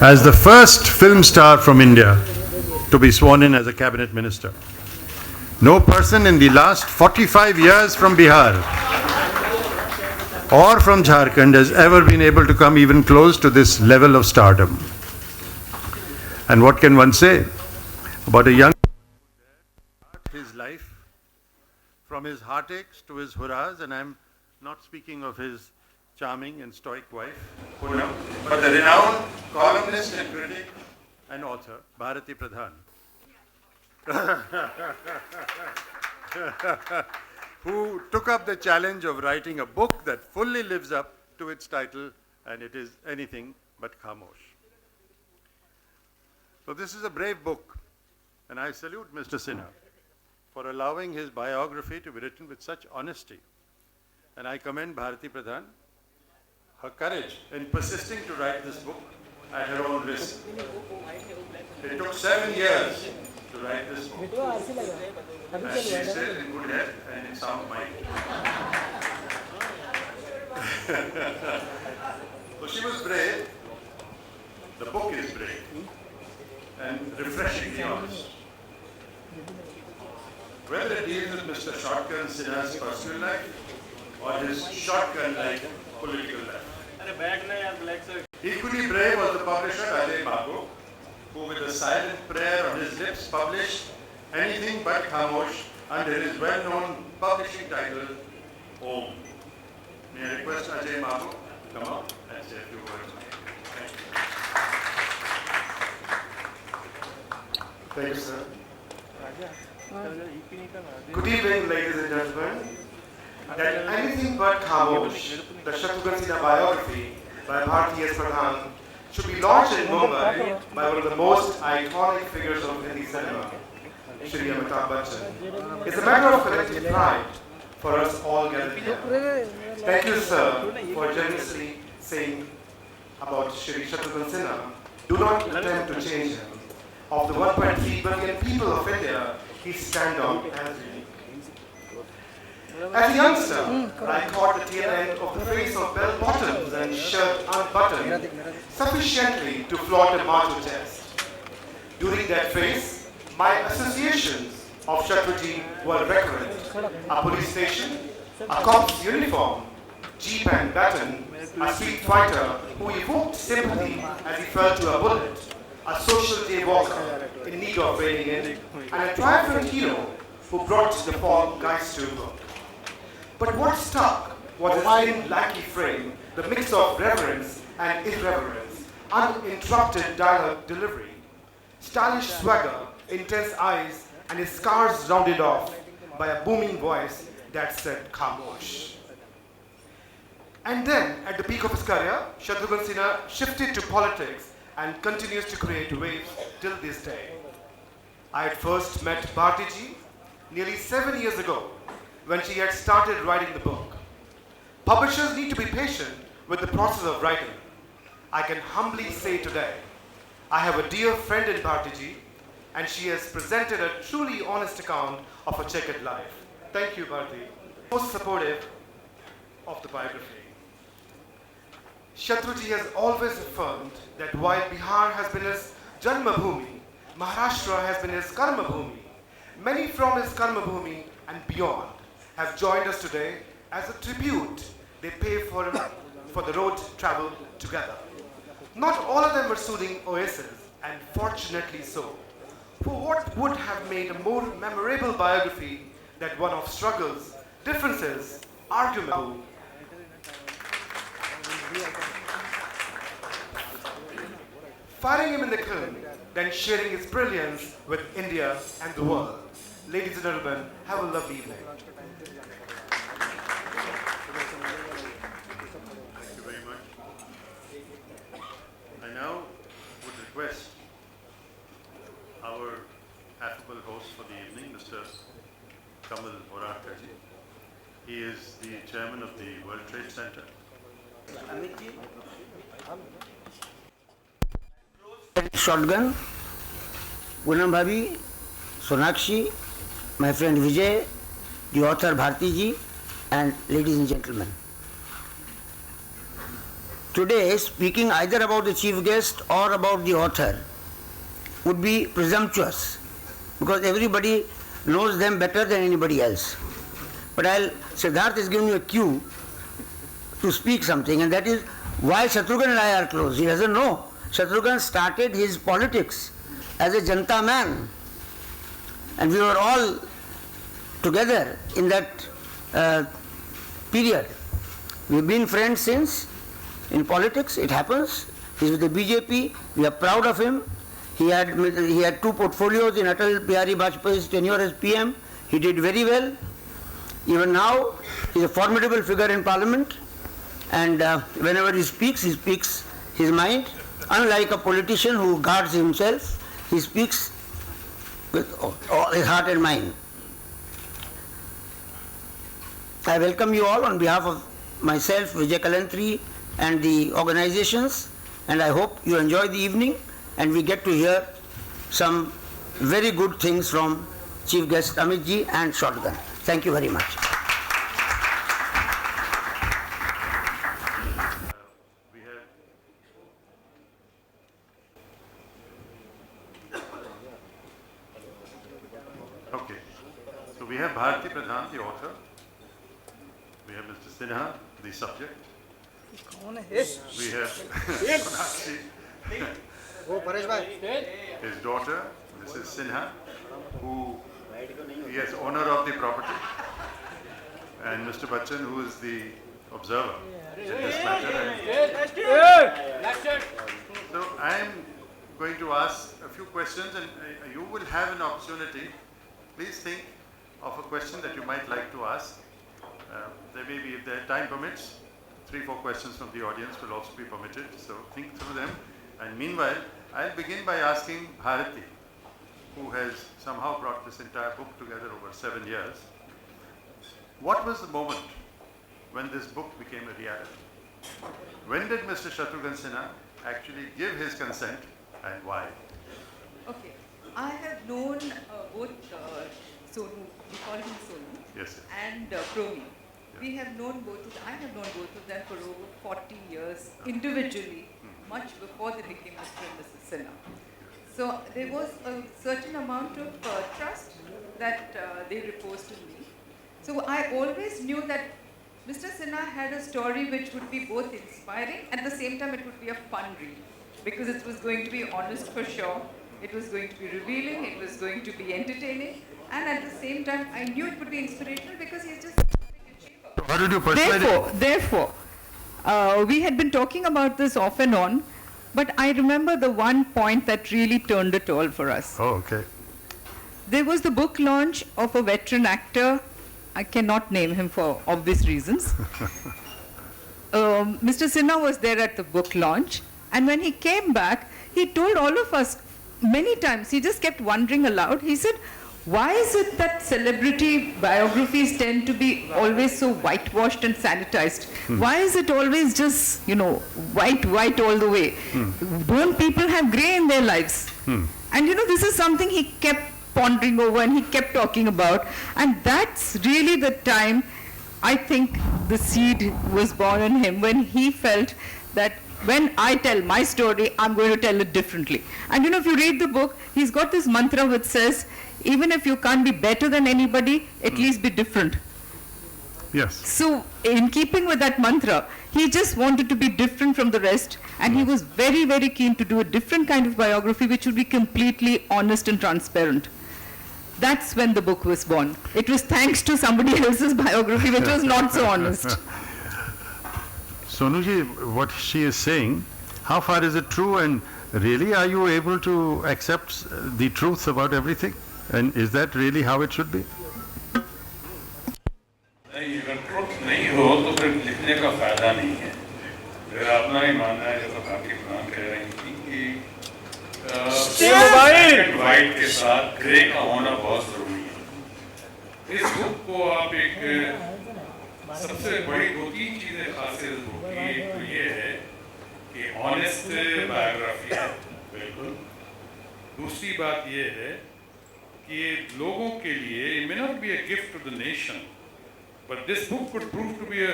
As the first film star from India to be sworn in as a cabinet minister. No person in the last 45 years from Bihar or from Jharkhand has ever been able to come even close to this level of stardom. And what can one say about a young his life from his heartaches to his hurrahs, and I'm not speaking of his charming and stoic wife, Poonam, but the renowned columnist and critic and author, Bharati Pradhan, who took up the challenge of writing a book that fully lives up to its title, and it is anything but Khamosh. So this is a brave book, and I salute Mr. Sinha for allowing his biography to be written with such honesty. And I commend Bharati Pradhan, her courage in persisting to write this book at her own risk. It took 7 years to write this book, and she is still in good health and in sound mind. So she was brave. The book is brave and refreshingly honest. Whether it deals with Mr. Shotgun Sinha's personal life or his shotgun-like political life. Equally brave was the publisher Ajay Babu, who with a silent prayer on his lips published Anything But Khamosh under his well-known publishing title, Om. May I request Ajay Babu to come up and say a few words. Thank you, sir. Good evening, ladies and gentlemen. That Anything But Khamosh, the Shatrughan Sinha biography by Bharati S. Pradhan, should be launched in Mumbai by one of the most iconic figures of Hindi cinema, Shri Amitabh Bachchan, is a matter of collective pride for us all gathered here. Thank you, sir, for generously saying about Shri Shatrughan Sinha. Do not attempt to change him. Of the 1.3 billion people of India, he stands out as unique. As a youngster, I caught the tail end of the face of bell bottoms and shirt unbuttoned sufficiently to flaunt a macho chest. During that phase, my associations of Shatrughan were recurrent. A police station, a cop's uniform, jeep and baton, a street fighter who evoked sympathy as he fell to a bullet, a social jaywalker in need of reining in, and a triumphant hero who brought the fall guys to book. But what stuck was his fine lackey frame, the mix of reverence and irreverence, uninterrupted dialogue delivery, stylish swagger, intense eyes, and his scars rounded off by a booming voice that said Khamosh. And then, at the peak of his career, Shatrughan Sinha shifted to politics and continues to create waves till this day. I had first met Bharti ji nearly 7 years ago when she had started writing the book. Publishers need to be patient with the process of writing. I can humbly say today, I have a dear friend in Bharti ji, and she has presented a truly honest account of a checkered life. Thank you, Bharti. Most supportive of the biography. Shatrughan has always affirmed that while Bihar has been his Janma Bhumi, Maharashtra has been his Karma Bhumi. Many from his Karma Bhumi and beyond have joined us today as a tribute they pay for the road traveled together. Not all of them were soothing oases, and fortunately so. For what would have made a more memorable biography than one of struggles, differences, arguments, firing him in the kiln, then sharing his brilliance with India and the world. Ladies and gentlemen, have a lovely evening. Thank you very much. I now would request our affable host for the evening, Mr. Kamal Moradkar ji. He is the chairman of the World Trade Center. Shotgun, Poonam Bhabi, Sonakshi, my friend Vijay, the author Bharti ji, and ladies and gentlemen. Today, speaking either about the chief guest or about the author would be presumptuous, because everybody knows them better than anybody else. But Siddharth has given me a cue to speak something, and that is why Shatrughan and I are close. He doesn't know. Shatrughan started his politics as a Janta man, and we were all together in that period. We've been friends since. In politics, it happens. He's with the BJP. We are proud of him. He had two portfolios in Atal Bihari Vajpayee's tenure as PM. He did very well. Even now, he's a formidable figure in Parliament. And whenever he speaks his mind. Unlike a politician who guards himself, he speaks with all his heart and mind. I welcome you all on behalf of myself, Vijay Kalantri, and the organizations, and I hope you enjoy the evening and we get to hear some very good things from Chief Guest Amit ji and Shotgun. Thank you very much. Okay, so we have Bharti Pradhan, the author. We have Mr. Sinha, the subject. We have Sonakshi, his daughter, Mrs. Sinha, who is owner of the property, and Mr. Bachchan, who is the observer in this matter. So I am going to ask a few questions, and you will have an opportunity. Please think of a question that you might like to ask. There may be, if the time permits, 3-4 questions from the audience will also be permitted, so think through them. And meanwhile, I'll begin by asking Bharati, who has somehow brought this entire book together over 7 years. What was the moment when this book became a reality? When did Mr. Shatrughan Sinha actually give his consent, and why? Okay, I have known both Sonu, we call him Sonu, Yes, and Promi. We have known I have known both of them for over 40 years individually, much before they became Mr. and Mrs. Sinha. So there was a certain amount of trust that they reposed in me. So I always knew that Mr. Sinha had a story which would be both inspiring, at the same time it would be a fun read, because it was going to be honest for sure, it was going to be revealing, it was going to be entertaining, and at the same time I knew it would be inspirational because he's just how did you persuade him? Therefore, we had been talking about this off and on, but I remember the one point that really turned it all for us. Oh, okay. There was the book launch of a veteran actor. I cannot name him for obvious reasons. Mr. Sinha was there at the book launch, and when he came back, he told all of us many times, he just kept wondering aloud, he said, why is it that celebrity biographies tend to be always so whitewashed and sanitized? Why is it always just, white all the way? Don't people have grey in their lives? And this is something he kept pondering over and he kept talking about. And that's really the time I think the seed was born in him, when he felt that when I tell my story, I'm going to tell it differently. And if you read the book, he's got this mantra which says, even if you can't be better than anybody, at least be different. Yes. So in keeping with that mantra, he just wanted to be different from the rest, and he was very, very keen to do a different kind of biography which would be completely honest and transparent. That's when the book was born. It was thanks to somebody else's biography which was not so honest. Sonuji, what she is saying, how far is it true, and really are you able to accept the truth about everything? And is that really how it should be? नहीं, अगर truth नहीं हो तो फिर लिखने का फायदा नहीं है। मेरा अपना ही मानना है, जैसा भारती प्रधान कह रही थी कि ब्लैक एंड व्हाइट के साथ ग्रे का होना बहुत जरूरी है। इस बुक को आप एक सबसे बड़ी 2-3 चीजें खास इस बुक की, एक तो ये है कि ऑनेस्ट बायोग्राफी है, बिल्कुल। दूसरी बात ये है कि ये लोगों के लिए it may not be a gift to the nation, but this book could prove to be a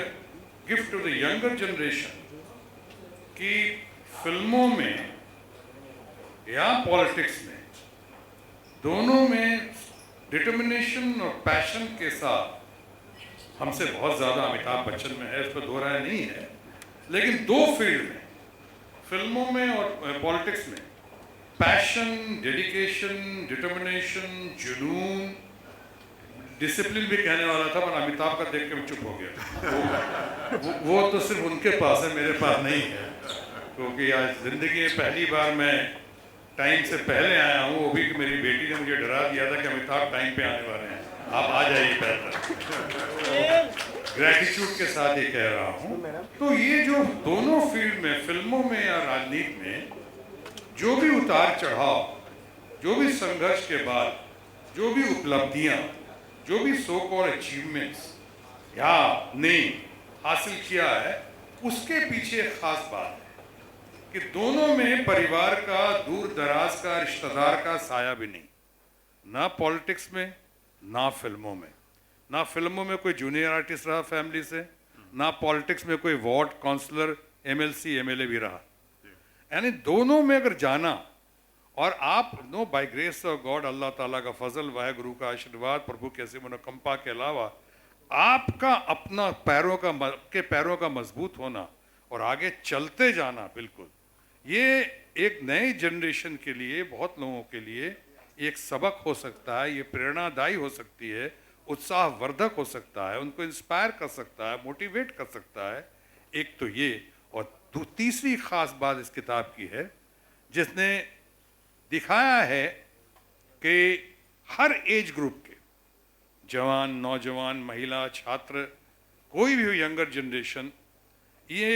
gift to the younger generation कि फिल्मों में या पॉलिटिक्स में दोनों में डिटर्मिनेशन और पैशन के साथ हमसे बहुत ज़्यादा अमिताभ बच्चन में है, इस पर दो राय नहीं है, लेकिन दो फील्ड में फिल्मों में और पॉलिटिक्स में पैशन, डेडिकेशन, डिटर्मिनेशन, जुनून, डिसिप्लिन भी कहने वाला था पर अमिताभ का देख के मैं चुप हो गया। वो तो सिर्फ उनके पास है, मेरे पास नहीं है, क्योंकि आज ज़िंदगी में पहली बार मैं टाइम से पहले आया हूँ, वो भी कि मेरी बेटी ने मुझे डरा दिया था कि अमिताभ टाइम पे आने वाले हैं, आप आ जाइए पहले। ग्रैटिट्यूड के साथ ये कह रहा हूँ। तो ये जो दोनों फील्ड में, फिल्मों में या राजनीति में जो भी उतार चढ़ाव, जो भी संघर्ष के बाद जो भी उपलब्धियां, जो भी सो कॉल्ड अचीवमेंट्स या नहीं हासिल किया है, उसके पीछे एक खास बात है कि दोनों में परिवार का, दूर दराज का, रिश्तेदार का साया भी नहीं, ना पॉलिटिक्स में ना फिल्मों में। ना फिल्मों में कोई जूनियर आर्टिस्ट रहा फैमिली से, ना पॉलिटिक्स में कोई वार्ड काउंसलर, एमएलसी, एमएलए भी रहा। यानी दोनों में अगर जाना, और आप know by grace of God, Allah ताला का फजल, वाहेगुरु का आशीर्वाद, प्रभु के ऐसे मनोकंपा के अलावा आपका अपना पैरों का मजबूत होना और आगे चलते जाना, बिल्कुल ये एक नए जनरेशन के लिए, बहुत लोगों के लिए एक सबक हो सकता है, ये प्रेरणादायी हो सकती है, उत्साहवर्धक हो सकता है, उनको इंस्पायर कर सकता है, मोटिवेट कर सकता है। एक तो ये, और तीसरी खास बात इस किताब की है जिसने दिखाया है कि हर एज ग्रुप के जवान, नौजवान, महिला, छात्र, कोई भी हो, यंगर जनरेशन, ये,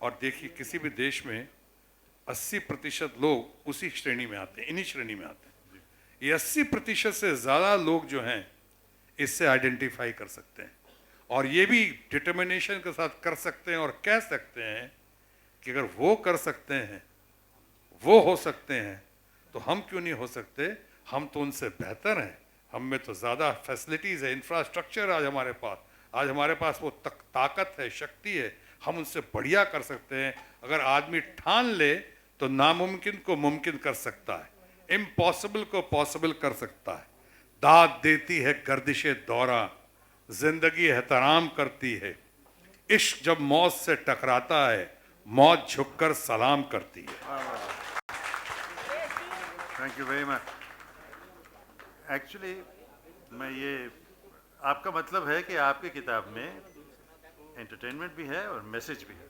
और देखिए किसी भी देश में 80% लोग उसी श्रेणी में आते हैं, इन्हीं श्रेणी में आते हैं। ये 80% से ज़्यादा लोग जो हैं इससे आइडेंटिफाई कर सकते हैं, और ये भी डिटर्मिनेशन के साथ कर सकते हैं और कह सकते हैं कि अगर वो कर सकते हैं, वो हो सकते हैं, तो हम क्यों नहीं हो सकते? हम तो उनसे बेहतर हैं, हम में तो ज़्यादा फैसिलिटीज़ है, इंफ्रास्ट्रक्चर आज हमारे पास वो ताकत है, शक्ति है, हम उनसे बढ़िया कर सकते हैं। अगर आदमी ठान ले तो नामुमकिन को मुमकिन कर सकता है, इम्पॉसिबल को पॉसिबल कर सकता है। दाद देती है गर्दिशे दौरा, जिंदगी एहतराम करती है, इश्क जब मौत से टकराता है, मौत झुककर सलाम करती है। Thank you very much. Actually मैं ये, आपका मतलब है कि आपकी किताब में एंटरटेनमेंट भी है और मैसेज भी है,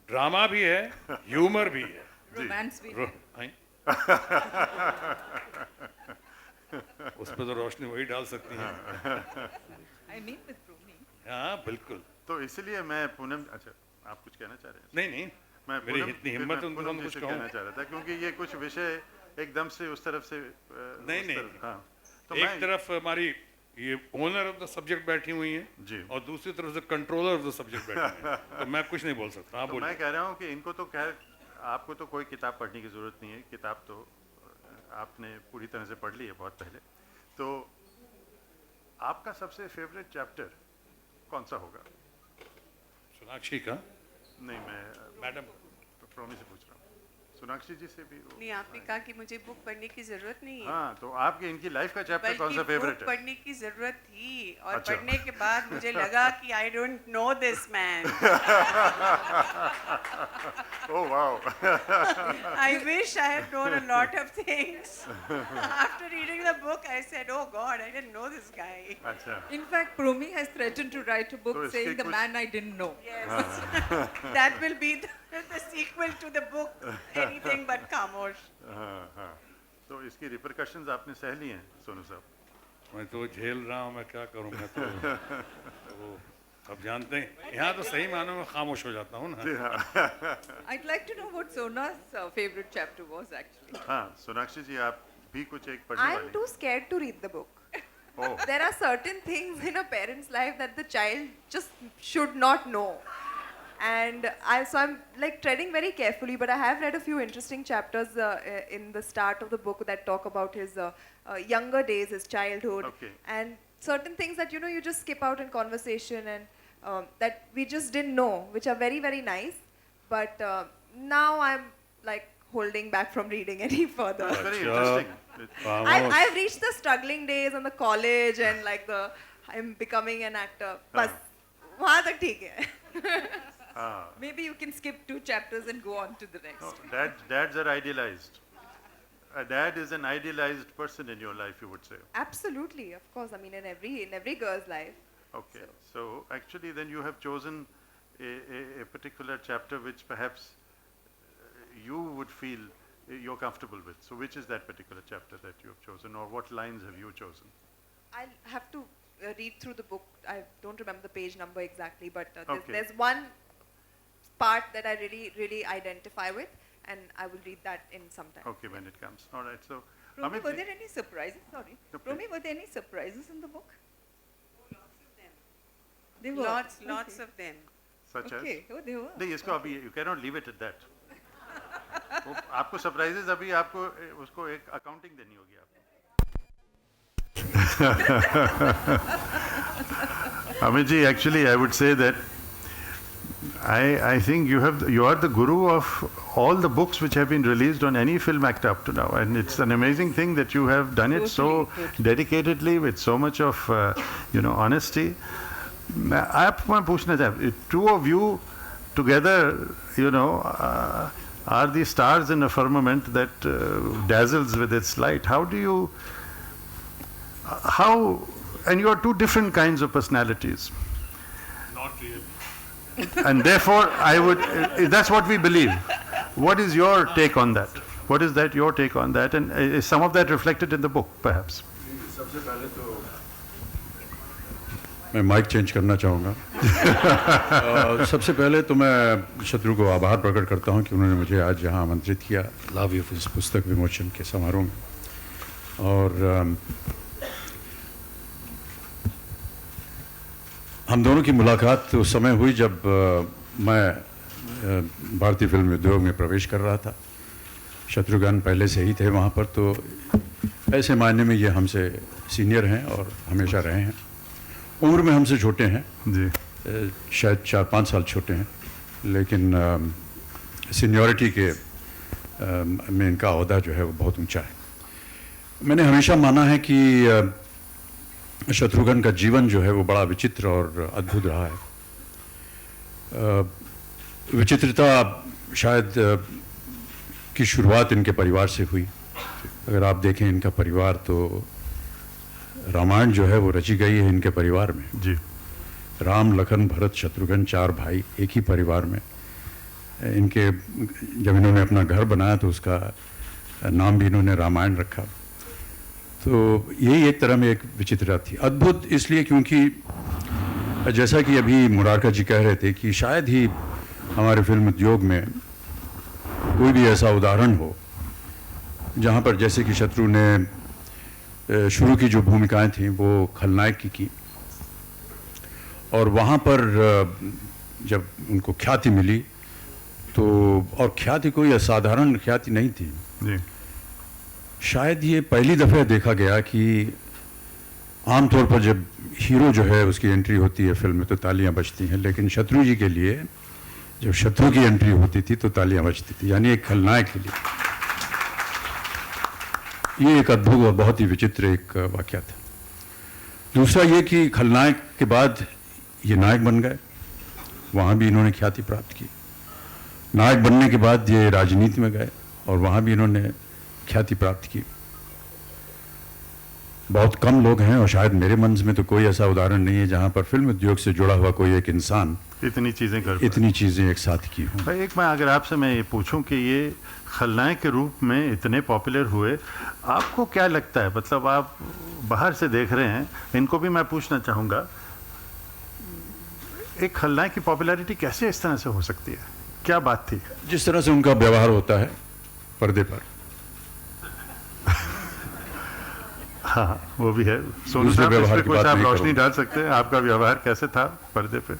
ड्रामा भी है, ह्यूमर भी है, रोमांस भी। उस पर तो रोशनी वही डाल सकती है। I mean with Rumi. हाँ बिल्कुल। तो इसलिए मैं पूनम, अच्छा आप कुछ कहना चाह रहे हैं? नहीं, मैं मेरी इतनी हिम्मत है पूनम कुछ जी से कहूँ। कहना चाह रहा था, क्योंकि ये कुछ विषय एकदम से उस तरफ से नहीं, हाँ, तो एक तरफ हमारी ये ओनर ऑफ द सब्जेक्ट बैठी हुई हैं जी, और दूसरी तरफ से कंट्रोलर ऑफ द सब्जेक्ट बैठी हैं, तो मैं कुछ नहीं बोल सकता। हाँ तो बोलिए। मैं कह रहा हूँ कि इनको तो खैर, आपको तो कोई किताब पढ़ने की ज़रूरत नहीं है, किताब तो आपने पूरी तरह से पढ़ ली है बहुत पहले। तो आपका सबसे फेवरेट चैप्टर कौन सा होगा? सोनाक्षी का? नहीं, मैं मैडम प्रोमी से पूछ रहा हूँ, सोनाक्षी जी से भी नहीं, आपने कहा कि मुझे बुक पढ़ने की जरूरत नहीं है। हाँ, तो आपके इनकी लाइफ का चैप्टर कौन सा बल्कि फेवरेट बुक है? पढ़ने की जरूरत थी, और अच्छा। पढ़ने के बाद मुझे लगा कि I don't know this man. Oh wow. I wish I had known a lot of things. After reading the book, I said, "Oh God, I didn't know this guy." अच्छा, In fact, Prumi has threatened to write a book तो इसके saying the कुछ- man I didn't know. Yes, that will be the sequel to the book, Anything But Khamosh. हाँ हाँ, तो इसकी repercussions आपने सह ली हैं सोनू साहब? मैं तो झेल रहा हूँ, मैं क्या करूँ, मैं तो वो अब जानते हैं, यहाँ तो सही मानों में खामोश हो जाता हूँ ना। I'd like to know what Sona's favorite chapter was actually. हाँ, सोनाक्षी जी आप भी कुछ एक पढ़ने I'm वाली too scared to read the book. Oh. There are certain things in a parent's life that the child just should not know. And I'm like treading very carefully, but I have read a few interesting chapters in the start of the book that talk about his younger days, his childhood, Okay. and certain things that you just skip out in conversation and that we just didn't know, which are very, very nice. But now I'm like holding back from reading any further. That's very interesting. I've reached the struggling days and the college and like I'm becoming an actor. Bas, wahan tak theek hai. Maybe you can skip 2 chapters and go on to the next. No, dads are idealized. A dad is an idealized person in your life, you would say. Absolutely, of course. I mean, in every girl's life. Okay. So actually then you have chosen a particular chapter which perhaps you would feel you're comfortable with. So which is that particular chapter that you have chosen, or what lines have you chosen? I'll have to read through the book. I don't remember the page number exactly, but Okay. there's one part that I really, really identify with, and I will read that in some time. Okay, when it comes. All right. So Romy, Amit were ji- there any surprises? Sorry. No, please. Romy, were there any surprises in the book? They were. Lots of them. such Okay. as Oh, they were. नहीं इसको अभी you cannot leave it at that. वो आपको surprises अभी आपको उसको एक accounting देनी होगी आपको. Amit ji, actually I would say that I think you are the guru of all the books which have been released on any film actor up to now, and it's an amazing thing that you have done it so dedicatedly with so much of honesty. मैं पूछना चाहता, two of you together, are the stars in a firmament that dazzles with its light. How do you, and you are two different kinds of personalities. Not really. And therefore, that's what we believe. What is your take on that? What is your take on that? And is some of that reflected in the book, perhaps? सबसे पहले तो मैं mic change करना चाहूँगा. सबसे पहले तो मैं शत्रु को आभार प्रकट करता हूँ कि उन्होंने मुझे आज यहाँ आमंत्रित किया लव यू इस पुस्तक विमोचन के समारोह में. और हम दोनों की मुलाकात उस समय हुई जब मैं भारतीय फिल्म उद्योग में प्रवेश कर रहा था. शत्रुघ्न पहले से ही थे वहाँ पर, तो ऐसे मायने में ये हमसे सीनियर हैं और हमेशा रहे हैं. उम्र में हमसे छोटे हैं जी. शायद 4-5 साल छोटे हैं, लेकिन सीनियरिटी के में इनका ओहदा जो है वो बहुत ऊंचा है. मैंने हमेशा माना है कि शत्रुघ्न का जीवन जो है वो बड़ा विचित्र और अद्भुत रहा है. विचित्रता शायद की शुरुआत इनके परिवार से हुई. अगर आप देखें इनका परिवार, तो रामायण जो है वो रची गई है इनके परिवार में. जी. राम, लखन, भरत, शत्रुघ्न 4 भाई एक ही परिवार में. इनके जब इन्होंने अपना घर बनाया तो उसका नाम भी इन्होंने रामायण रखा. तो यही एक तरह में एक विचित्रता थी. अद्भुत इसलिए क्योंकि जैसा कि अभी मुरारका जी कह रहे थे कि शायद ही हमारे फिल्म उद्योग में कोई भी ऐसा उदाहरण हो जहाँ पर जैसे कि शत्रु ने शुरू की जो भूमिकाएं थी वो खलनायक की और वहाँ पर जब उनको ख्याति मिली तो, और ख्याति कोई असाधारण ख्याति नहीं थी. जी. शायद ये पहली दफ़ा देखा गया कि आमतौर पर जब हीरो जो है उसकी एंट्री होती है फिल्म में तो तालियां बजती हैं, लेकिन शत्रु जी के लिए जब शत्रु की एंट्री होती थी तो तालियां बजती थी, यानी एक खलनायक के लिए. ये एक अद्भुत और बहुत ही विचित्र एक वाकया था. दूसरा ये कि खलनायक के बाद ये नायक बन गए, वहाँ भी इन्होंने ख्याति प्राप्त की. नायक बनने के बाद ये राजनीति में गए और वहाँ भी इन्होंने ख्याति प्राप्त की. बहुत कम लोग हैं और शायद मेरे मन में तो कोई ऐसा उदाहरण नहीं है जहाँ पर फिल्म उद्योग से जुड़ा हुआ कोई एक इंसान इतनी चीज़ें कर पाए. इतनी चीज़ें एक साथ की हों. भाई एक मैं अगर आपसे मैं ये पूछूं कि ये खलनायक के रूप में इतने पॉपुलर हुए, आपको क्या लगता है? मतलब आप बाहर से देख रहे हैं, इनको भी मैं पूछना चाहूँगा, एक खलनायक की पॉपुलैरिटी कैसे इस तरह से हो सकती है? क्या बात थी? जिस तरह से उनका व्यवहार होता है पर्दे पर. हाँ, वो भी है. सोनू दूसरे साहब, इस व्यवहार पे की कुछ बात आप नहीं रोशनी करूँगा. डाल सकते हैं? आपका व्यवहार कैसे था पर्दे पे?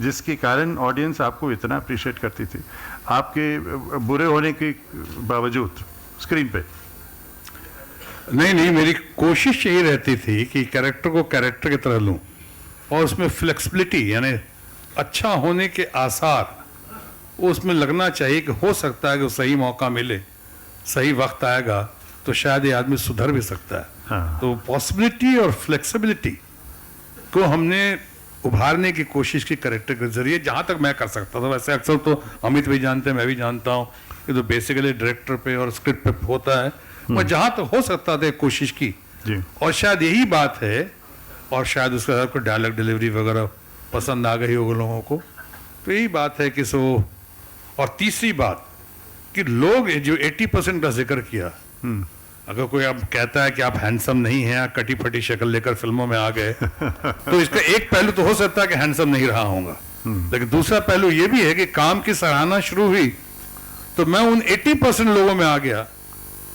जिसके कारण ऑडियंस आपको इतना अप्रिशिएट करती थी आपके बुरे होने के बावजूद स्क्रीन पे? नहीं, मेरी कोशिश यही रहती थी कि कैरेक्टर को कैरेक्टर की तरह लूं और उसमें फ्लेक्सिबिलिटी यानी अच्छा होने के आसार उसमें लगना चाहिए कि हो सकता है कि सही मौका मिले, सही वक्त आएगा तो शायद ये आदमी सुधर भी सकता है। हाँ। तो पॉसिबिलिटी और फ्लेक्सिबिलिटी को हमने उभारने की कोशिश की कैरेक्टर के जरिए, जहाँ तक मैं कर सकता था। वैसे अक्सर तो अमित भी जानते हैं, मैं भी जानता हूँ कि तो बेसिकली डायरेक्टर पे और स्क्रिप्ट पे होता है, और जहाँ तक हो सकता था कोशिश की जी। और शायद यही बात है, और शायद उसका कोई डायलॉग डिलीवरी वगैरह पसंद आ गई होगी लोगों को, तो यही बात है कि सो। और तीसरी बात कि लोग जो 80% का जिक्र किया, अगर कोई अब कहता है कि आप हैंडसम नहीं हैं, कटी फटी शक्ल लेकर फिल्मों में आ गए तो इसका एक पहलू तो हो सकता है कि हैंडसम नहीं रहा होगा, लेकिन दूसरा पहलू ये भी है कि काम की सराहना शुरू हुई तो मैं उन 80% लोगों में आ गया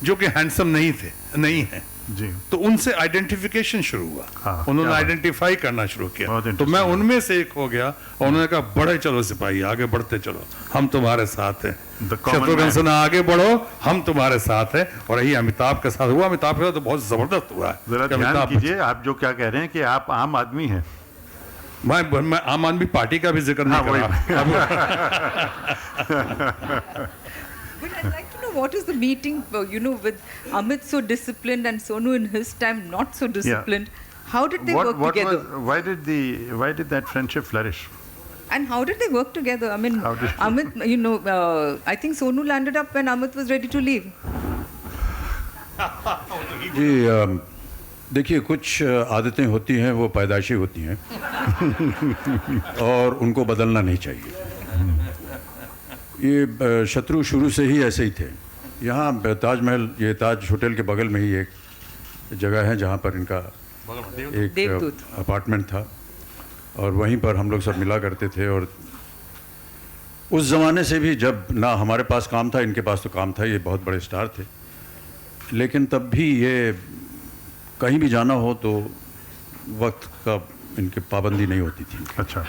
जो कि हैंडसम नहीं है जी। तो उनसे आइडेंटिफिकेशन शुरू हुआ। हाँ, उन्होंने क्या बात। आइडेंटिफाई करना शुरू किया, बहुत तो interesting मैं उनमें से एक हो गया और उन्होंने कहा बढ़े चलो सिपाही, आगे बढ़ते चलो, हम तुम्हारे साथ हैं। The common Shatrughan man. Sinha आगे बढ़ो, हम तुम्हारे साथ हैं। और यही अमिताभ के साथ हुआ। अमिताभ के साथ तो बहुत जबरदस्त हुआ है। जरा कि ध्यान अमिताभ कीजिए, आप जो क्या कह रहे हैं कि आप आम आदमी हैं। मैं आम आदमी पार्टी का भी जिक्र नहीं कर रहा। But I'd like to know what is the meeting, with Amit so disciplined and Sonu in his time not so disciplined. How did they work together? Why did that friendship flourish? And how did they work together? I mean, How did- Amit, I think Sonu landed up when Amit was ready to leave. जी, देखिए कुछ आदतें होती हैं वो पैदाइशी होती हैं और उनको बदलना नहीं चाहिए। ये शत्रु शुरू से ही ऐसे ही थे। यहाँ ताजमहल, ये ताज होटल के बगल में ही एक जगह है जहाँ पर इनका एक देवदूत अपार्टमेंट था और वहीं पर हम लोग सब मिला करते थे। और उस ज़माने से भी जब ना हमारे पास काम था, इनके पास तो काम था, ये बहुत बड़े स्टार थे, लेकिन तब भी ये कहीं भी जाना हो तो वक्त का इनके पाबंदी नहीं होती थी। अच्छा।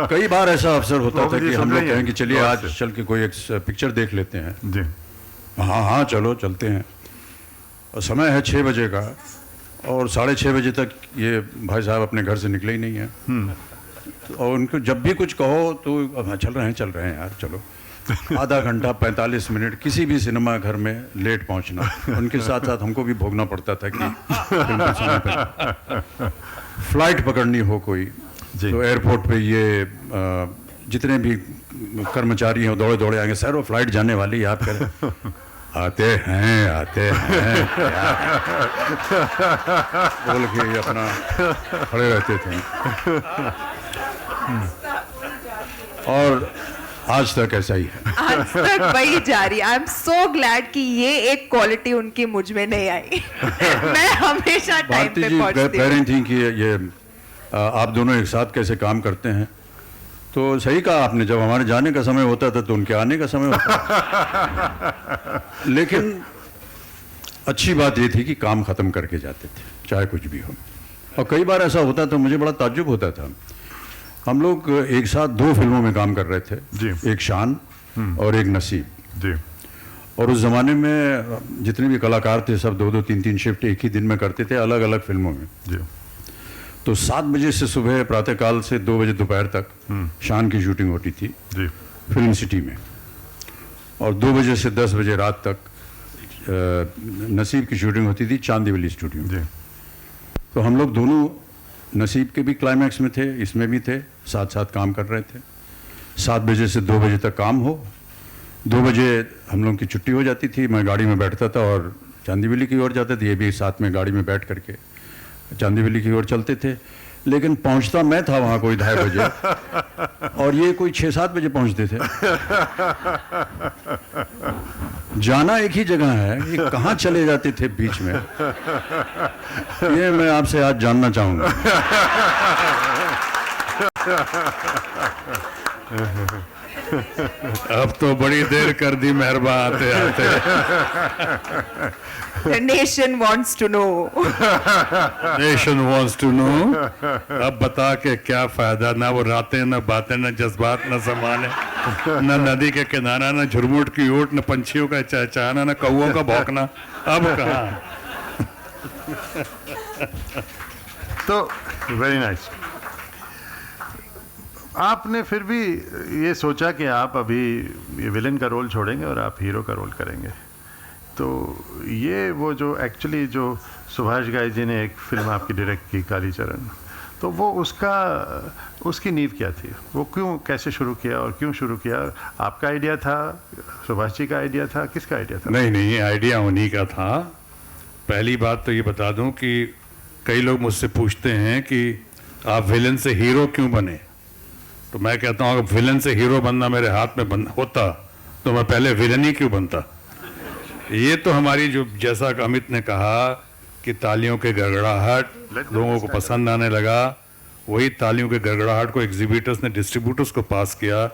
कई बार ऐसा अवसर होता था जी, कि सुन हम लोग रही हैं? कहें कि चलिए बहुत आज से। चल के कोई एक पिक्चर देख लेते हैं। जी। हाँ चलो चलते हैं। और समय है 6 बजे का और 6:30 बजे तक ये भाई साहब अपने घर से निकले ही नहीं हैं। और उनको जब भी कुछ कहो तो हाँ, चल रहे हैं यार, चलो। आधा घंटा 45 मिनट किसी भी सिनेमा घर में लेट पहुंचना, उनके साथ साथ हमको भी भोगना पड़ता था कि फिल्म के समय पे फ्लाइट पकड़नी हो कोई, तो एयरपोर्ट पे ये जितने भी कर्मचारी हैं दौड़े दौड़े आएंगे, सर वो फ्लाइट जाने वाली है, आप करें आते हैं बोल के अपना खड़े रहते थे। और आज तक ऐसा ही है। आज तक वही जारी। आई एम सो ग्लैड कि ये एक क्वालिटी उनकी मुझ में नहीं आई। मैं हमेशा टाइम भारती पे जी पहुंचती कह हूँ। रही थी कि ये आप दोनों एक साथ कैसे काम करते हैं, तो सही कहा आपने। जब हमारे जाने का समय होता था तो उनके आने का समय होता था। लेकिन अच्छी बात ये थी कि काम खत्म करके जाते थे, चाहे कुछ भी हो। और कई बार ऐसा होता था, मुझे बड़ा ताज्जुब होता था, हम लोग एक साथ 2 फिल्मों में काम कर रहे थे जी। एक शान और एक नसीब जी। और उस ज़माने में जितने भी कलाकार थे सब 2-2 3-3 शिफ्ट एक ही दिन में करते थे अलग अलग फिल्मों में। जी। तो 7 बजे से सुबह प्रातःकाल से 2 बजे दोपहर तक शान की शूटिंग होती थी जी। फिल्म सिटी में, और 2 बजे से 10 बजे रात तक नसीब की शूटिंग होती थी चांदीवली स्टूडियो में। जी। तो हम लोग दोनों नसीब के भी क्लाइमैक्स में थे, इसमें भी थे, साथ साथ काम कर रहे थे। 7 बजे से 2 बजे तक काम हो, 2 बजे हम लोग की छुट्टी हो जाती थी, मैं गाड़ी में बैठता था और चांदीवली की ओर जाते थे, ये भी साथ में गाड़ी में बैठ करके चांदीवली की ओर चलते थे। लेकिन पहुंचता मैं था वहाँ कोई 2:30 बजे और ये कोई 6-7 बजे पहुंचते थे। जाना एक ही जगह है, ये कहाँ चले जाते थे बीच में, ये मैं आपसे आज जानना चाहूँगा। अब तो बड़ी देर कर दी मेहरबा आते आते। The nation wants to know. Nation wants to know. अब बता के क्या फायदा, ना वो रातें, ना बातें, ना जज्बात, ना समाने, ना नदी के किनारा, ना झुरमुट की ओट, ना पंछियों का चहचहाना, ना कौओं का भौंकना। अब कहाँ? तो वेरी नाइस। आपने फिर भी ये सोचा कि आप अभी ये विलन का रोल छोड़ेंगे और आप हीरो का रोल करेंगे, तो ये वो जो एक्चुअली जो सुभाष घई जी ने एक फिल्म आपकी डायरेक्ट की कालीचरण, तो वो उसकी नींव क्या थी? वो क्यों, कैसे शुरू किया और क्यों शुरू किया? आपका आइडिया था, सुभाष जी का आइडिया था, किसका आइडिया था? नहीं, आइडिया उन्हीं का था। पहली बात तो ये बता दूं कि कई लोग मुझसे पूछते हैं कि आप विलन से हीरो क्यों बने, तो मैं कहता हूँ अगर विलन से हीरो बनना मेरे हाथ में होता तो मैं पहले विलन ही क्यों बनता। ये तो हमारी जो, जैसा कि अमित ने कहा कि तालियों के गड़गड़ाहट लोगों को पसंद आने लगा, वही तालियों के गड़गड़ाहट को एग्जीबिटर्स ने डिस्ट्रीब्यूटर्स को पास किया,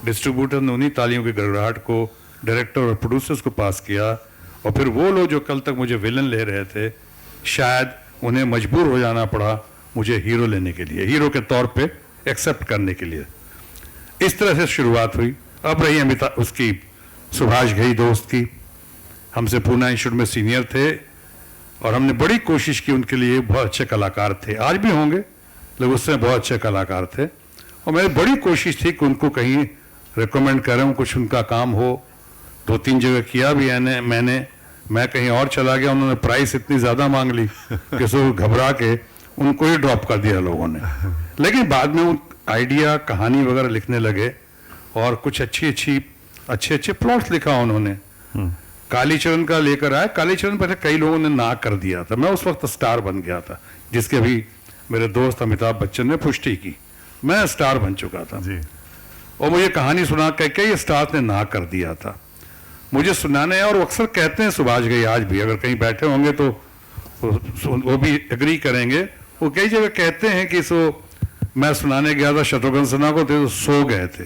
डिस्ट्रीब्यूटर ने उन्हीं तालियों के गड़गड़ाहट को डायरेक्टर और प्रोड्यूसर्स को पास किया, और फिर वो लोग जो कल तक मुझे विलन ले रहे थे शायद उन्हें मजबूर हो जाना पड़ा मुझे हीरो लेने के लिए, हीरो के तौर पे एक्सेप्ट करने के लिए। इस तरह से शुरुआत हुई। अब रही अमिता उसकी सुभाष घई दोस्त की, हमसे पूना इंस्टीट्यूट में सीनियर थे और हमने बड़ी कोशिश की उनके लिए। बहुत अच्छे कलाकार थे, आज भी होंगे, लेकिन उससे बहुत अच्छे कलाकार थे और मेरी बड़ी कोशिश थी कि उनको कहीं रिकमेंड करें, कुछ उनका काम हो। 2-3 जगह किया भी मैंने, मैं कहीं और चला गया, उन्होंने प्राइस इतनी ज़्यादा मांग ली कि उसको घबरा के उनको ही ड्रॉप कर दिया लोगों ने। लेकिन बाद में वो आइडिया, कहानी वगैरह लिखने लगे और कुछ अच्छे प्लॉट्स लिखा उन्होंने। कालीचरण का लेकर आए, कालीचरण पर कई लोगों ने ना कर दिया था, मैं उस वक्त स्टार बन गया था, जिसके भी मेरे दोस्त अमिताभ बच्चन ने पुष्टि की, मैं स्टार बन चुका था जी। और मुझे कहानी सुना के कई स्टार्स ने ना कर दिया था मुझे सुनाने। और अक्सर कहते हैं सुभाष घई आज भी, अगर कहीं बैठे होंगे तो वो भी एग्री करेंगे, वो कई जगह कहते हैं कि मैं सुनाने गया था शत्रुघ्न सिन्हा को, तो सो गए थे।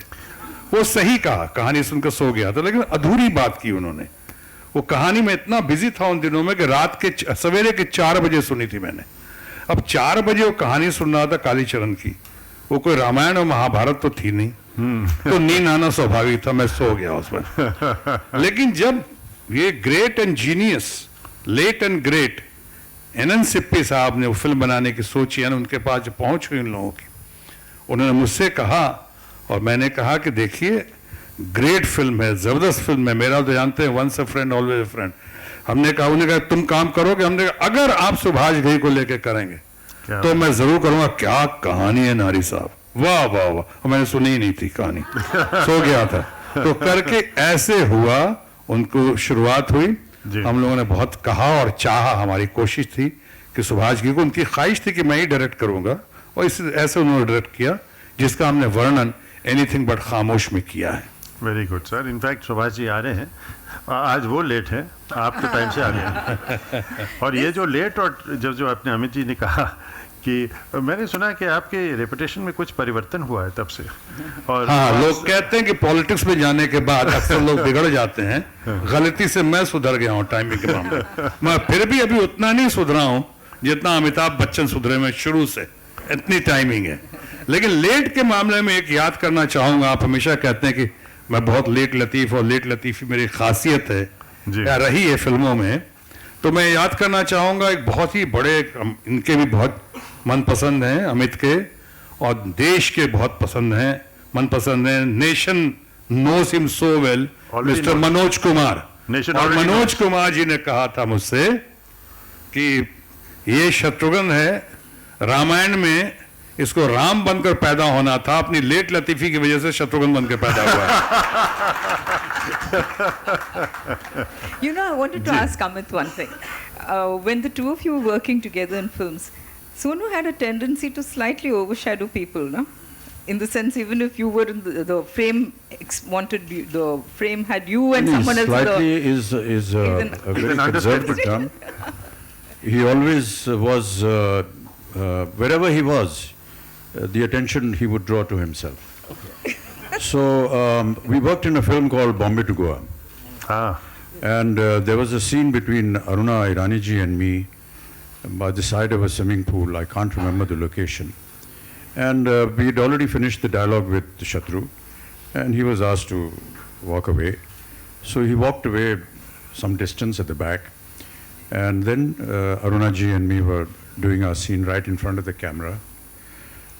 वो सही कहा, कहानी सुनकर सो गया था, लेकिन अधूरी बात की उन्होंने। वो कहानी में इतना बिजी था उन दिनों में कि रात के सवेरे के 4 बजे सुनी थी मैंने। अब 4 बजे वो कहानी सुन रहा था कालीचरण की, वो कोई रामायण और महाभारत तो थी नहीं, तो नींद आना स्वाभाविक था, मैं सो गया उसमें। लेकिन जब ये great and genius, late and great N सिप्पी साहब ने वो फिल्म बनाने की सोची, उनके पास जो पहुंच हुई उन लोगों की, उन्होंने मुझसे कहा और मैंने कहा कि देखिए ग्रेट फिल्म है, जबरदस्त फिल्म है, मेरा तो जानते हैं once a friend always a friend. हमने कहा, उन्होंने कहा तुम काम करोगे? हमने कहा अगर आप सुभाष घई को लेके करेंगे तो मैं जरूर करूंगा। क्या कहानी है नारी साहब, वाह वाह वाह, मैंने सुनी ही नहीं थी कहानी, सो गया था। तो करके ऐसे हुआ, उनको शुरुआत हुई। हम लोगों ने बहुत कहा और चाहा, हमारी कोशिश थी कि सुभाष घई को, उनकी ख्वाहिश थी कि मैं ही डायरेक्ट करूंगा, और ऐसे उन्होंने डायरेक्ट किया जिसका हमने वर्णन एनीथिंग बट खामोश में किया है। Very good sir. In fact Subhash ji आ रहे हैं, आज वो लेट है, आप तो टाइम से आ गए। और ये जो लेट और जो आपने अमित जी ने कहा कि मैंने सुना कि आपके रेपुटेशन में कुछ परिवर्तन हुआ है तब से। और हाँ, लोग कहते हैं कि पॉलिटिक्स में जाने के बाद अक्सर लोग बिगड़ जाते हैं। गलती से मैं सुधर गया हूँ टाइमिंग के मामले में। मैं फिर भी अभी उतना नहीं सुधरा हूँ जितना अमिताभ बच्चन सुधरे में, शुरू से इतनी टाइमिंग है। लेकिन लेट के मामले में एक याद करना चाहूंगा, आप हमेशा कहते हैं कि मैं बहुत लेट लतीफ़, और लेट लतीफ़ी मेरी खासियत है या रही है फिल्मों में, तो मैं याद करना चाहूंगा एक बहुत ही बड़े, इनके भी बहुत मनपसंद हैं अमित के, और देश के बहुत पसंद हैं, मनपसंद हैं। Nation knows him so well, mister Manoj Kumar. और मनोज कुमार जी ने कहा था मुझसे कि ये शत्रुघ्न है, रामायण में इसको राम बनकर पैदा होना था, अपनी लेट लतीफी की वजह से शत्रुघ्न बनकर पैदा हुआ है। You know, I wanted to ask Amit one thing. When the two of you were working together in films, Sonu had a tendency to slightly overshadow people, no? In the sense, even if you were in the frame, the frame had you and someone else. Slightly is a very conservative term. He always was, wherever he was, the attention he would draw to himself. So we worked in a film called Bombay to Goa. Ah, And there was a scene between Aruna Irani ji and me by the side of a swimming pool. I can't remember the location. And we had already finished the dialogue with Shatru, and he was asked to walk away. So he walked away some distance at the back. And then Aruna ji and me were doing our scene right in front of the camera.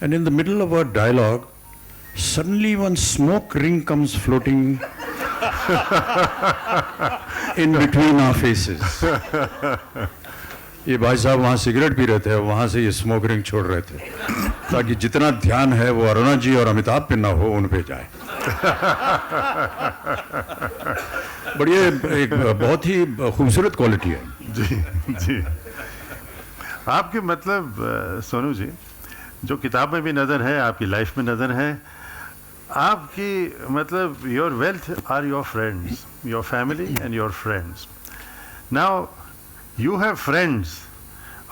And in the middle of our dialogue, suddenly one smoke ring comes floating in between our faces. ये भाई साहब वहाँ cigarette P रहे थे, वहाँ से ये smoke ring छोड़ रहे थे ताकि जितना ध्यान है वो अरुणा जी और अमिताभ पे ना हो, उन पे जाए। बट ये एक बहुत ही खूबसूरत क्वालिटी है। जी जी, आपके मतलब सोनू जी, जो किताब में भी नज़र है, आपकी लाइफ में नज़र है, आपकी मतलब your wealth are your friends, your family and your friends. Now you have friends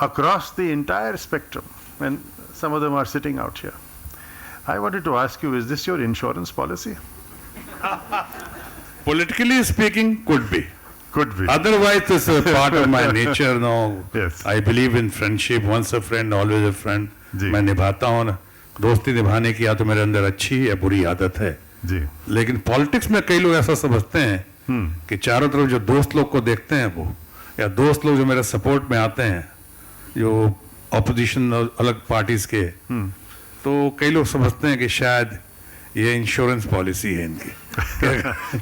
across the entire spectrum, and some of them are sitting out here. I wanted to ask you, is this your insurance policy? Politically speaking, could be. Could be. Otherwise, it's a part of my nature. No, Yes. I believe in friendship. Once a friend, always a friend. जी. मैं निभाता हूँ ना, दोस्ती निभाने की या तो मेरे अंदर अच्छी या बुरी आदत है. जी. लेकिन पॉलिटिक्स में कई लोग ऐसा समझते हैं कि चारों तरफ जो दोस्त लोग को देखते हैं वो, या दोस्त लोग जो मेरे सपोर्ट में आते हैं, जो ऑपोजिशन अलग पार्टीज के, तो कई लोग समझते हैं कि शायद ये इंश्योरेंस पॉलिसी है इनकी.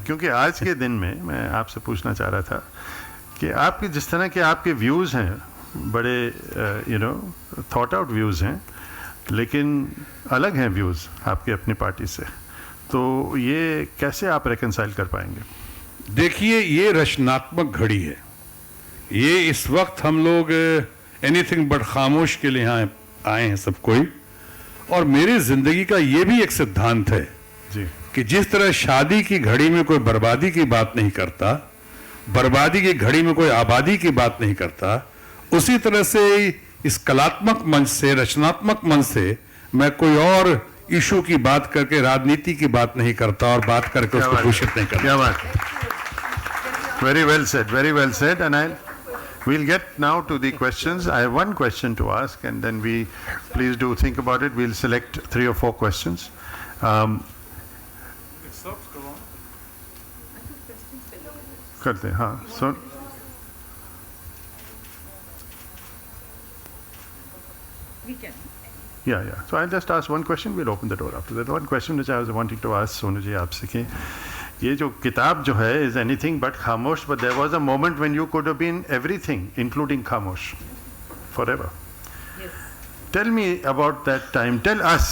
क्योंकि आज के दिन में मैं आपसे पूछना चाह रहा था कि आपके जिस तरह के आपके व्यूज़ हैं, बड़े you know thought out views हैं, लेकिन अलग हैं व्यूज़ आपके अपनी पार्टी से, तो ये कैसे आप रिकंसाइल कर पाएंगे? देखिए, ये रचनात्मक घड़ी है. ये इस वक्त हम लोग एनीथिंग बट खामोश के लिए यहाँ आए हैं सब कोई. और मेरी जिंदगी का ये भी एक सिद्धांत है जी. कि जिस तरह शादी की घड़ी में कोई बर्बादी की बात नहीं करता, बर्बादी की घड़ी में कोई आबादी की बात नहीं करता, उसी तरह से इस कलात्मक मंच से, रचनात्मक मंच से मैं कोई और इशू की बात करके राजनीति की बात नहीं करता और बात करके उसको दूषित नहीं करता. क्या बात है. Very well said, and we'll get now to the questions. I have one question to ask, and then please do think about it. We'll select 3 or 4 questions. करते हैं, हाँ. So We can. yeah. So I'll just ask one question. We'll open the door after that. One question which I was wanting to ask Sonu ji आपसे कि ये जो किताब जो है is anything but खामोश, but there was a moment when you could have been everything, including खामोश, forever. Yes. Tell me about that time. Tell us,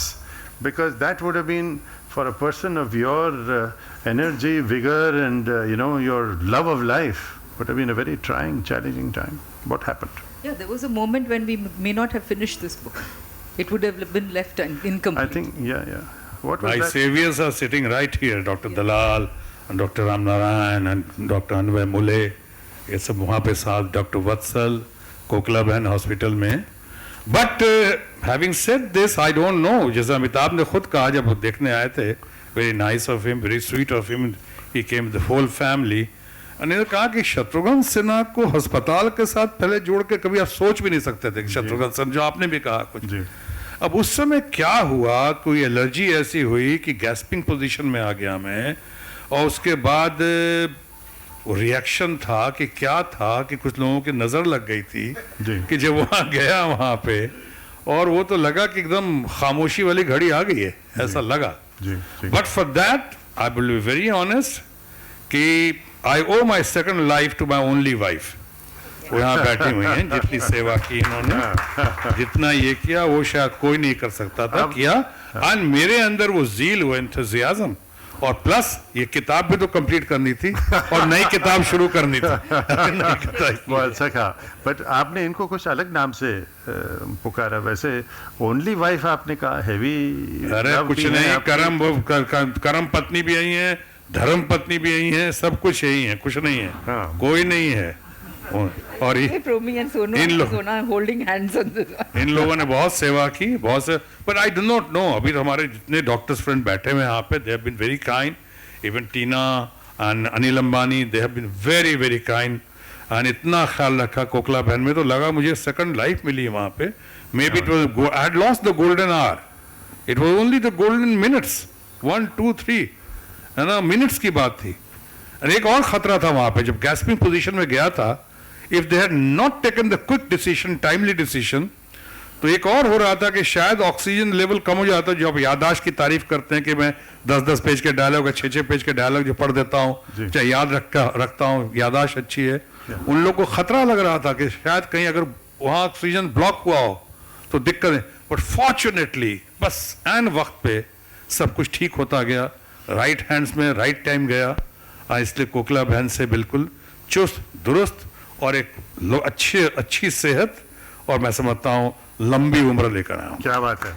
because that would have been, for a person of your energy, vigor, and your love of life, would have been a very trying, challenging time. What happened? Yeah, there was a moment when we may not have finished this book. It would have been left incomplete. I think, yeah. What was My that? saviors are sitting right here, Dr. Dalal and Dr. Ram Narayan and Dr. Anvay Mule. ये सब वहाँ पे साथ Dr. Vatsal, कोकला बहन hospital में. But having said this, I don't know. जैसे अमिताभ ने खुद कहा जब वो देखने आए थे, very nice of him, very sweet of him. He came with the whole family. उन्होंने कहा कि शत्रुघ्न सिन्हा को अस्पताल के साथ पहले जोड़ के कभी आप सोच भी नहीं सकते थे कि शत्रुघ्न सिन्हा, जो आपने भी कहा कुछ. अब उस समय क्या हुआ, कोई एलर्जी ऐसी हुई कि गैस्पिंग पोजीशन में आ गया मैं, और उसके बाद रिएक्शन था कि क्या था कि कुछ लोगों की नज़र लग गई थी कि जब वहाँ गया वहाँ पे, और वो तो लगा कि एकदम खामोशी वाली घड़ी आ गई है, ऐसा लगा. But for that I will be very honest कि I owe my second life to my only wife. वो यहाँ बैठी हुई हैं, जितनी सेवा की इन्होंने, जितना ये किया वो शायद कोई नहीं कर सकता था, किया. और मेरे अंदर वो ज़ील, वो एंथुसियाज्म, और प्लस ये किताब भी तो कंप्लीट करनी थी और नई किताब शुरू करनी थी. वो अच्छा कहा. बट आपने इनको कुछ अलग नाम से पुकारा. वैसे ओनली वाइफ आपने कहा, हैवी. अरे कुछ नहीं, करम पत्नी भी यही है, धर्म पत्नी भी यही है, सब कुछ यही है, कुछ नहीं है. कोई नहीं है. और Promi and Sona holding hands on this. इन लोगों ने बहुत सेवा की, बहुत से, but I do not know, अभी हमारे जितने डॉक्टर्स फ्रेंड बैठे हुए हैं यहाँ पे, they have been very kind, even Tina and Anil Ambani, they have been very very kind, and इतना ख्याल रखा कोकला बहन में, तो लगा मुझे सेकंड लाइफ मिली वहाँ पे. Maybe it was, I had lost the golden hour, it was only the golden minutes, 1, 2, 3, है ना, मिनट्स की बात थी. और एक और खतरा था वहाँ पे, जब गैस्पिंग पोजीशन में गया था, if they had not taken the quick decision, timely decision, तो एक और हो रहा था कि शायद ऑक्सीजन लेवल कम हो जाता. जो आप याददाश्त की तारीफ करते हैं कि मैं 10-10 पेज के डायलॉग, 6-6 पेज के डायलॉग जो पढ़ देता हूँ, चाहे याद रखता हूँ, याददाश्त अच्छी है, उन लोगों को खतरा लग रहा था कि शायद कहीं अगर वहाँ ऑक्सीजन ब्लॉक हुआ हो तो दिक्कत है. बट फॉर्चुनेटली बस एन वक्त पे सब कुछ ठीक होता गया, राइट हैंड्स में राइट टाइम गया. इसलिए कोकिला बहन से बिल्कुल चुस्त दुरुस्त और एक अच्छी सेहत और मैं समझता हूँ लंबी उम्र लेकर आया हूँ. क्या बात है.